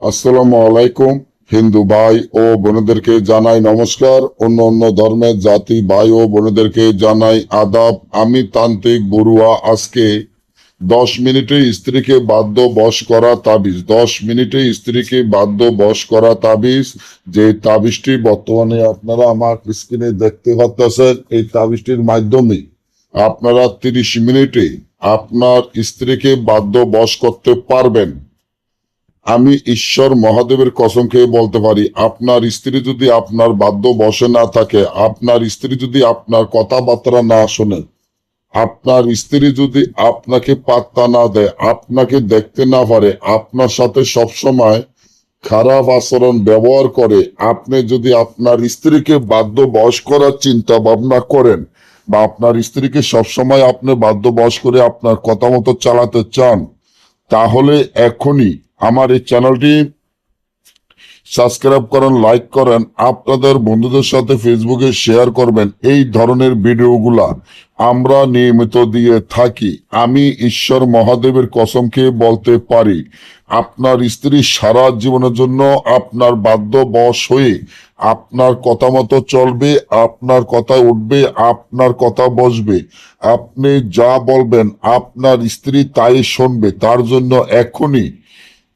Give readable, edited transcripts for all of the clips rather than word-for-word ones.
আসসালামু আলাইকুম। হিন্দু ভাই ও বোনেদেরকে জানাই নমস্কার। অন্য অন্য ধর্মের জাতি ভাই ও বোনেদেরকে জানাই আদাব। আমি তান্ত্রিক বড়ুয়া। আজকে 10 মিনিটে স্ত্রীকে বাধ্য বশ করা তাবিজ, 10 মিনিটে স্ত্রীকে বাধ্য বশ করা তাবিজ। যে তাবিজটি বর্তমানে আপনারা আমার স্ক্রিনে দেখতে পাচ্ছেন, এই তাবিজটির মাধ্যমে আপনারা 30 মিনিটে আপনার স্ত্রীকে বাধ্য বশ করতে পারবেন। আমি ঈশ্বর মহাদেবের কসম খেয়ে বলতে পারি, আপনার স্ত্রী যদি আপনার বাধ্য বশে না থাকে, আপনার স্ত্রী যদি আপনার কথাবার্তা না শোনে, আপনার স্ত্রী যদি আপনাকে পাত্তা না দেয়, আপনাকে দেখতে না পারে, আপনার সাথে সবসময় খারাপ আচরণ ব্যবহার করে, আপনি যদি আপনার স্ত্রীকে বাধ্য বশ করার চিন্তা ভাবনা করেন বা আপনার স্ত্রীকে সবসময় আপনি বাধ্য বশ করে আপনার কথা মতো চালাতে চান, তাহলে এখনই আমার এই চ্যানেলটি সাবস্ক্রাইব করেন, লাইক করেন, আপনাদের বন্ধুদের সাথে ফেসবুকে শেয়ার করবেন। এই ধরনের ভিডিওগুলা আমরা নিয়মিত দিয়ে থাকি। আমি ঈশ্বর মহাদেবের কসম খেয়ে বলতে পারি, আপনার স্ত্রী সারা জীবনের জন্য আপনার বাধ্য বশ হয়ে আপনার কথা মতো চলবে, আপনার কথা উঠবে, আপনার কথা বসবে। আপনি যা বলবেন আপনার স্ত্রী তাই শুনবে। তার জন্য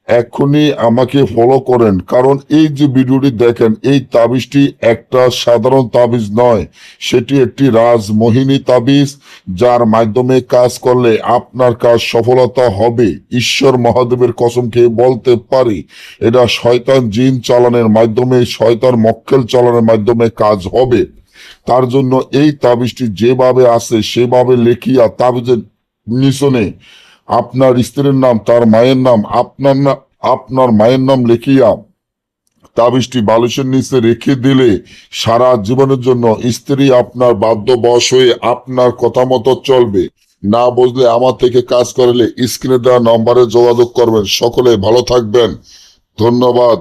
এখনই আমাকে ফলো করেন, কারণ এই যে ভিডিওটি দেখেন, এই তাবিজটি একটা সাধারণ তাবিজ নয়, সেটি একটি রাজমোহিনী তাবিজ, যার মাধ্যমে কাজ করলে আপনার কাজ সফলতা হবে। ঈশ্বর মহাদেবের কসম খেয়ে বলতে পারি, এটা শয়তান জিন চালানোর মাধ্যমে, শয়তান মক্কেল চালানোর মাধ্যমে কাজ হবে। তার জন্য এই তাবিজটি যেভাবে আছে সেভাবে লেখিয়া তাবিজের নিচনে আপনার স্ত্রীর নাম, তার মায়ের নাম, আপনার মায়ের নাম লিখিয়া তাবিজটি বালিশের নিচে রেখে দিলে সারা জীবনের জন্য স্ত্রী আপনার বাধ্য বশ হয়ে আপনার কথা মতো চলবে। না বুঝলে আমার থেকে কাজ করলে স্ক্রিনে দেওয়া নম্বরে যোগাযোগ করবেন। সকলে ভালো থাকবেন। ধন্যবাদ।